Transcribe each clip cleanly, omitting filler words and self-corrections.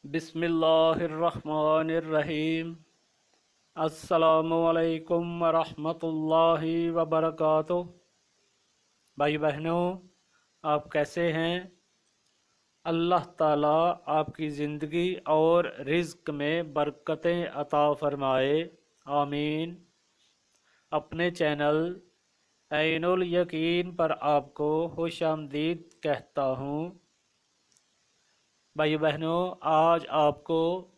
बिस्मिल्लाहिर्रहमानिर्रहीम। अस्सलामुअलैकुम वरहमतुल्लाहि वबरकातुह। भाई बहनों, आप कैसे हैं? अल्लाह ताला आपकी ज़िंदगी और रिज़्क में बरकतें अता फ़रमाए, आमीन। अपने चैनल ऐनुल यकीन पर आपको खुशामदीद कहता हूँ। भाई बहनों, आज आपको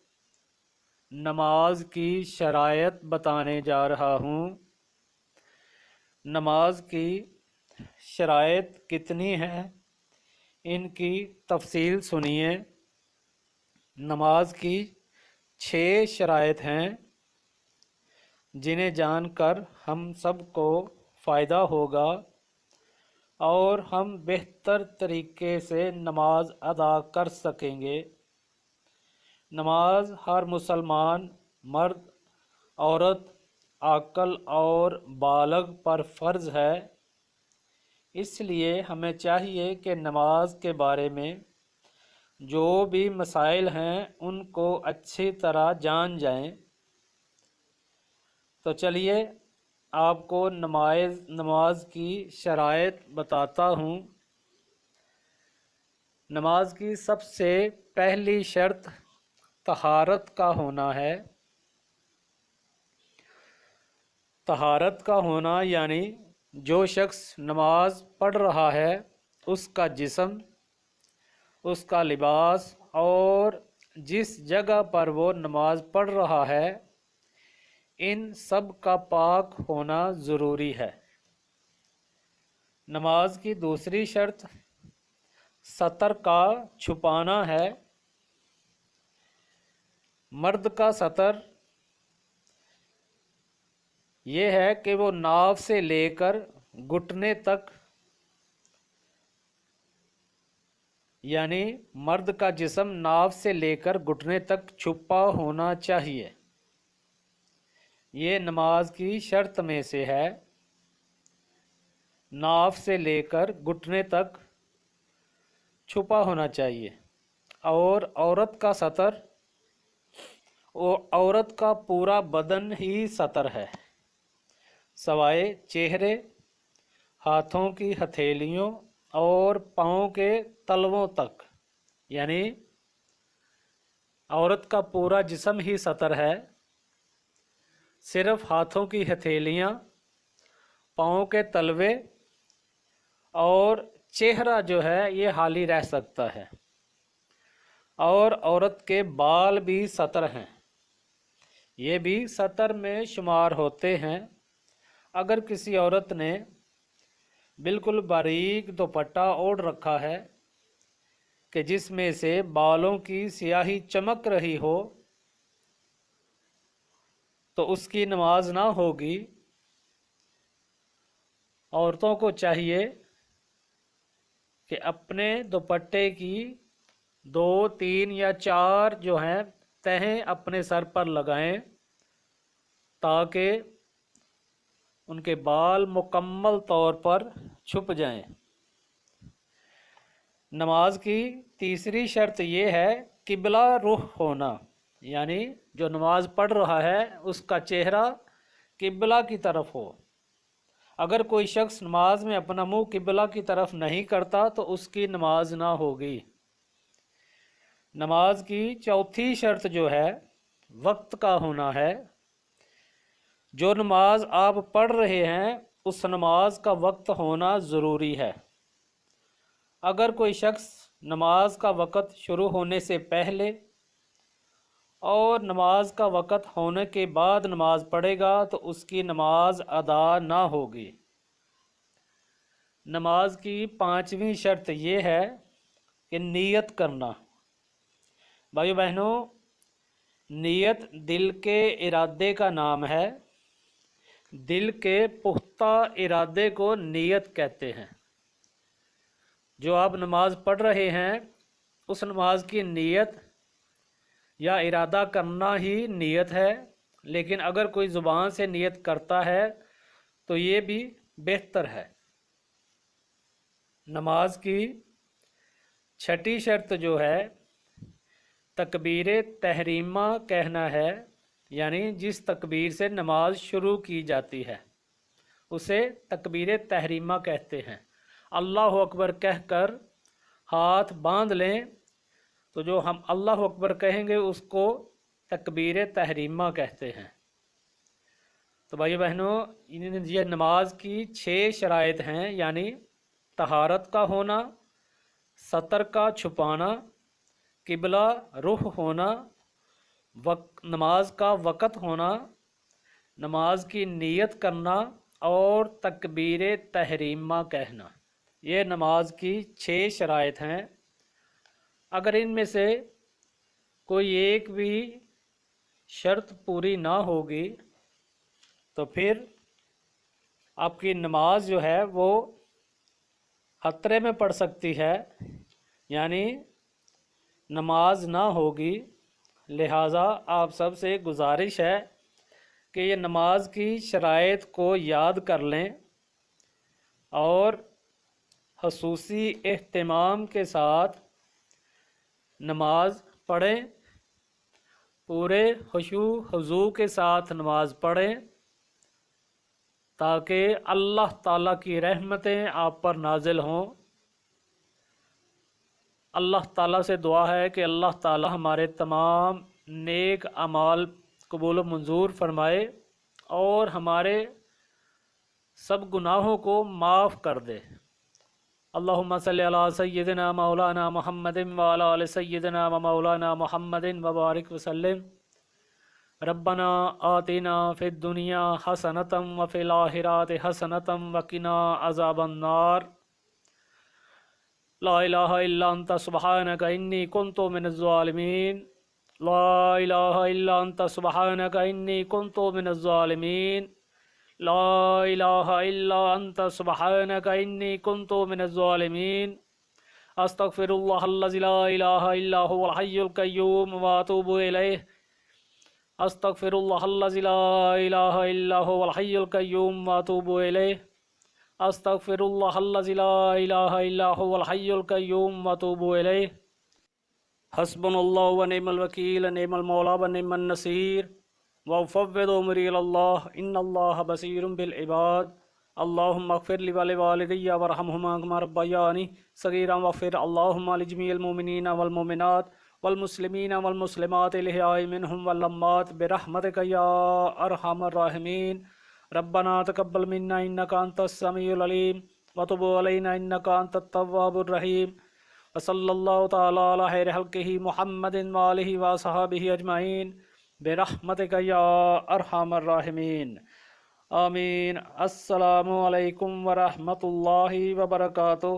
नमाज की शरायत बताने जा रहा हूँ। नमाज की शरायत कितनी है, इनकी तफसील सुनिए। नमाज की 6 शरायत हैं, जिन्हें जानकर हम सबको फ़ायदा होगा और हम बेहतर तरीके से नमाज अदा कर सकेंगे। नमाज हर मुसलमान मर्द, औरत, आकल और बालग पर फ़र्ज़ है। इसलिए हमें चाहिए कि नमाज के बारे में जो भी मसाइल हैं उनको अच्छी तरह जान जाएं। तो चलिए आपको नमाज की शरायत बताता हूँ। नमाज की सबसे पहली शर्त तहारत का होना है। तहारत का होना यानी जो शख्स नमाज पढ़ रहा है उसका जिस्म, उसका लिबास और जिस जगह पर वो नमाज पढ़ रहा है, इन सब का पाक होना ज़रूरी है। नमाज की दूसरी शर्त सतर का छुपाना है। मर्द का सतर ये है कि वो नाव से लेकर घुटने तक, यानी मर्द का जिस्म नाव से लेकर घुटने तक छुपा होना चाहिए। ये नमाज की शर्त में से है। नाव से लेकर घुटने तक छुपा होना चाहिए। और औरत का सतर, औरत का पूरा बदन ही सतर है, सवाए चेहरे, हाथों की हथेलियों और पाँव के तलवों तक। यानी औरत का पूरा जिस्म ही सतर है, सिर्फ हाथों की हथेलियाँ, पाँव के तलवे और चेहरा जो है ये हाली रह सकता है। और औरत के बाल भी सतर हैं, ये भी सतर में शुमार होते हैं। अगर किसी औरत ने बिल्कुल बारीक दुपट्टा ओढ़ रखा है कि जिसमें से बालों की स्याही चमक रही हो, तो उसकी नमाज ना होगी। औरतों को चाहिए कि अपने दुपट्टे की 2, 3 या 4 जो हैं तहें अपने सर पर लगाएं, ताकि उनके बाल मुकम्मल तौर पर छुप जाएं। नमाज की तीसरी शर्त ये है किबला रुख होना, यानी जो नमाज पढ़ रहा है उसका चेहरा किबला की तरफ हो। अगर कोई शख्स नमाज में अपना मुंह किबला की तरफ नहीं करता तो उसकी नमाज ना होगी। नमाज की चौथी शर्त जो है वक्त का होना है। जो नमाज आप पढ़ रहे हैं उस नमाज का वक्त होना ज़रूरी है। अगर कोई शख्स नमाज का वक़्त शुरू होने से पहले और नमाज का वक़्त होने के बाद नमाज पढ़ेगा तो उसकी नमाज अदा ना होगी। नमाज की 5वीं शर्त ये है कि नीयत करना। भाई बहनों, नीयत दिल के इरादे का नाम है। दिल के पुख्ता इरादे को नीयत कहते हैं। जो आप नमाज पढ़ रहे हैं उस नमाज की नीयत या इरादा करना ही नीयत है। लेकिन अगर कोई ज़ुबान से नीयत करता है तो ये भी बेहतर है। नमाज की छठी शर्त जो है تکبیر تحریمہ کہنا ہے، یعنی جس تکبیر سے نماز شروع کی جاتی ہے اسے تکبیر تحریمہ کہتے ہیں۔ اللہ اکبر کہہ کر ہاتھ باندھ لیں تو جو ہم اللہ اکبر کہیں گے اس کو تکبیر تحریمہ کہتے ہیں۔ تو بھائی بہنوں، یہ نماز کی 6 شرائط ہیں، یعنی طہارت کا ہونا، سطر کا چھپانا، قبلہ رخ ہونا، نماز کا وقت ہونا، نماز کی نیت کرنا اور تکبیر تحریمہ کہنا۔ یہ نماز کی 6 شرائط ہیں۔ اگر ان میں سے کوئی ایک بھی شرط پوری نہ ہوگی تو پھر آپ کی نماز جو ہے وہ خطرے میں پڑ سکتی ہے، یعنی نماز نہ ہوگی۔ لہٰذا آپ سب سے گزارش ہے کہ یہ نماز کی شرائط کو یاد کر لیں اور خصوصی اہتمام کے ساتھ نماز پڑھیں، پورے خشوع خضوع کے ساتھ نماز پڑھیں تاکہ اللہ تعالیٰ کی رحمتیں آپ پر نازل ہوں۔ اللہ تعالیٰ سے دعا ہے کہ اللہ تعالیٰ ہمارے تمام نیک اعمال قبول و منظور فرمائے اور ہمارے سب گناہوں کو معاف کر دے۔ اللہم صلی علی سیدنا مولانا محمد وعلی آل سیدنا و مولانا محمد وبارک وسلم۔ ربنا آتنا فی الدنیا حسنۃ وفی الآخرۃ حسنۃ وقنا عذاب النار۔ لا الہ الا انت سبحانک انی کنت من الظالمین۔ لا الہ الا انت سبحانک انی کنت من الظالمین۔ لا الہ الا انت سبحانک انی کنت من الظالمین۔ استغفر اللہ الذی لا الہ الا هو الحی القیوم واتوب الیہ۔ استغفر اللہ الذی لا الہ الا هو الحی القیوم واتوب الیہ۔ استغفر اللہ الذی لا الہ الا هو الحی القیوم واتوب الیہ۔ حسبنا اللہ ونعم الوکیل، نعم المولا ونعم النصیر، وافوض امری الی اللہ ان اللہ بصیر بالعباد۔ اللہم اغفر لی ولوالدی وارحمہما کما ربیانی صغیرا واغفر اللہم لجمیع المؤمنین والمؤمنات والمسلمین والمسلمات الاحیاء منہم والاموات برحمتک یا ارحم الراحمین۔ ربنا تقبل منا انک انت السمیع العلیم وتب علینا انک انت التواب الرحیم۔ وصلی اللہ تعالی علی خیر خلقہ محمد وآلہ وصحبہ اجمعین برحمتک یا ارحم الراحمین آمین۔ السلام علیکم ورحمۃ اللہ وبرکاتہ۔